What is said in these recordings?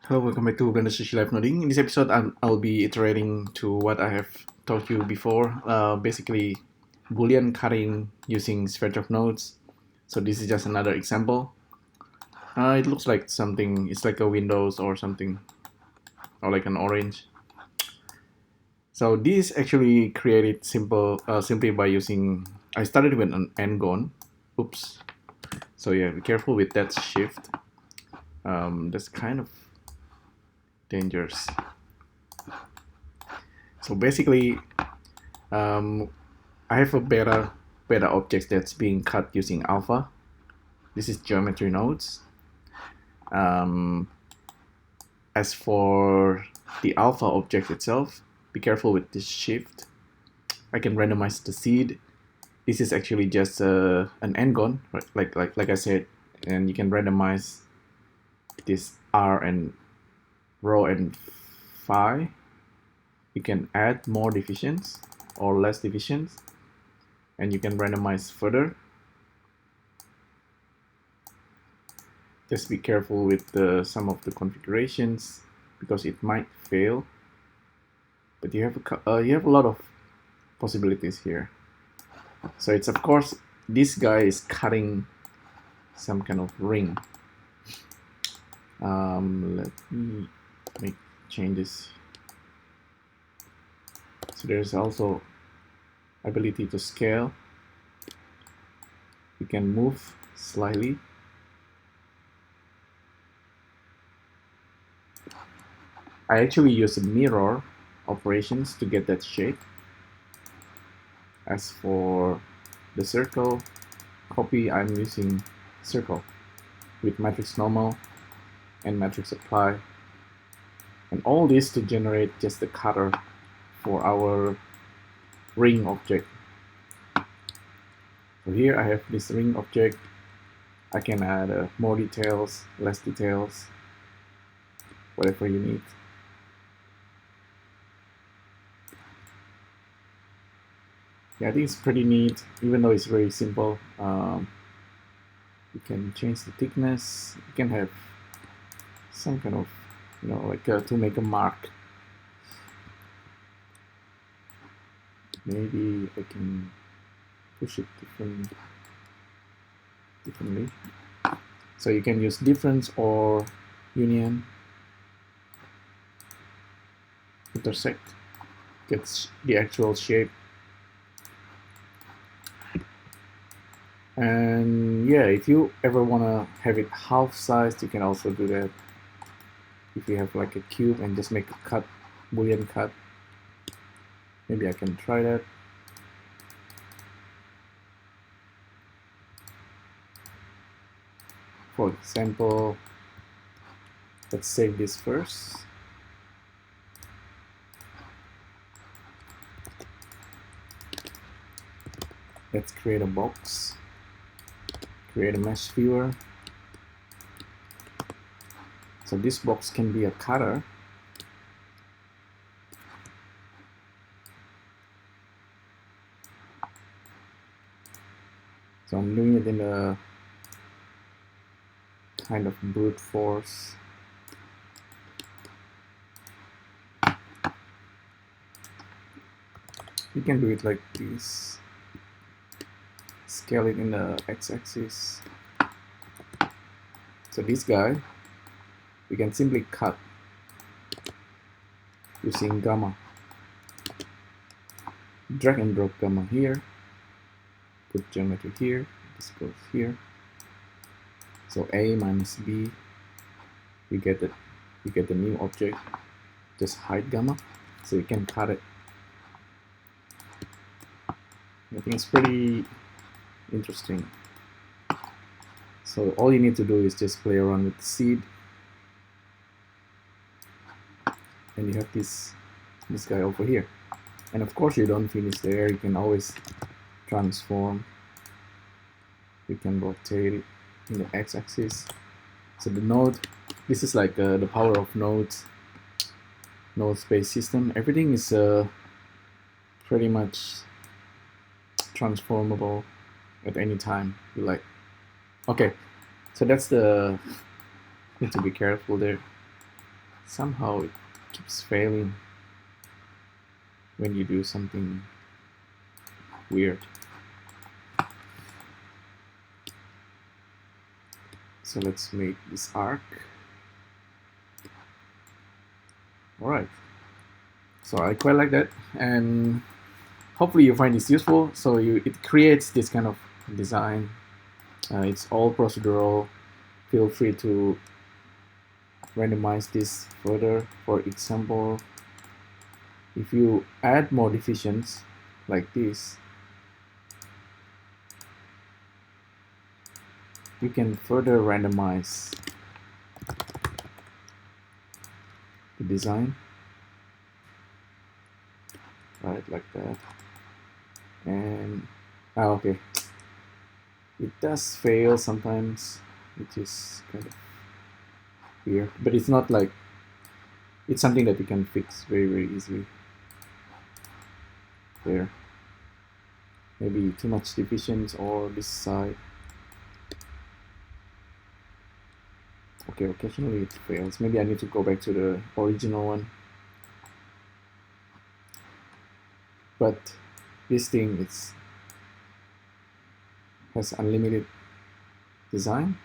Hello, welcome back to Blender Sushi Live Noding. In this episode, I'll be iterating to what I have told you before. Basically, Boolean cutting using square of nodes. So this is just another example. It looks like something. It's like a Windows or something, or like an orange. So this actually created simply by using. I started with an n-gon. Oops. So yeah, be careful with that shift. That's kind of dangerous. So basically, I have a beta object that's being cut using alpha. This is geometry nodes. As for the alpha object itself, be careful with this shift. I can randomize the seed. This is actually just an n-gon, right? Like I said, and you can randomize this r and rho and phi. You can add more divisions or less divisions, and you can randomize further. Just be careful with some of the configurations because it might fail. But you have a lot of possibilities here. So it's, of course, this guy is cutting some kind of ring. Let me make changes. So there's also ability to scale. You can move slightly. I actually use mirror operations to get that shape. As for the circle copy, I'm using circle with matrix normal and matrix apply, and all this to generate just the cutter for our ring object. So here I have this ring object. I can add more details, less details, whatever you need. Yeah, I think it's pretty neat, even though it's very simple. You can change the thickness. You can have some kind of, like to make a mark. Maybe I can push it differently. So you can use difference or union. Intersect gets the actual shape. And yeah, if you ever want to have it half sized, you can also do that. If you have like a cube and just make a cut, Boolean cut. Maybe I can try that. For example, let's save this first. Let's create a box. Create a mesh viewer. So this box can be a cutter. So I'm doing it in a kind of brute force. You can do it like this. Scale it in the x-axis. So this guy, we can simply cut using gamma. Drag and drop gamma here. Put geometry here. This goes here. So A minus B. You get the new object. Just hide gamma, so you can cut it. I think it's pretty interesting. So all you need to do is just play around with the seed, and you have this guy over here. And of course you don't finish there, you can always transform. You can rotate it in the x-axis. So the node, this is like the power of nodes, node space system. Everything is pretty much transformable at any time you like. Okay, so that's the, need to be careful there. somehow it keeps failing when you do something weird. So let's make this arc. Alright, so I quite like that, and hopefully you find this useful. So it creates this kind of design. It's all procedural. Feel free to randomize this further. For example, if you add more divisions like this, you can further randomize the design, right, like that. And okay, it does fail sometimes, which is kind of weird, but it's not like, it's something that you can fix very easily. There, maybe too much divisions or this side. Okay, occasionally it fails. Maybe I need to go back to the original one. But this thing has unlimited design,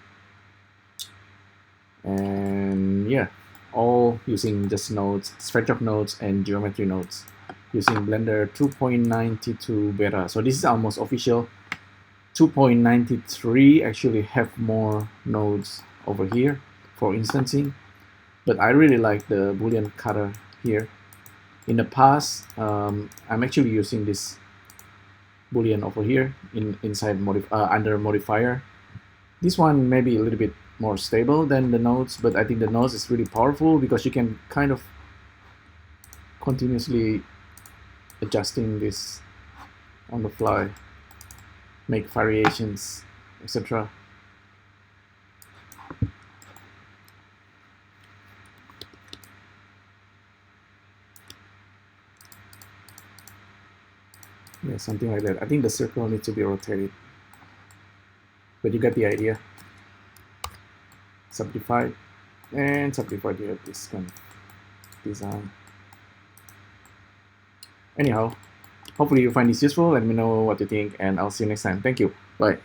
and yeah, all using just nodes, SketchUp nodes and geometry nodes, using Blender 2.92 beta. So this is almost official. 2.93 actually have more nodes over here for instancing, but I really like the Boolean cutter here. In the past, I'm actually using this Boolean over here inside under modifier. This one may be a little bit more stable than the nodes, but I think the nodes is really powerful because you can kind of continuously adjusting this on the fly, make variations, etc. Yeah, something like that. I think the circle needs to be rotated, but you get the idea. Subdivide and subdivide. You have this kind of design. Anyhow, hopefully you find this useful. Let me know what you think, and I'll see you next time. Thank you. Bye.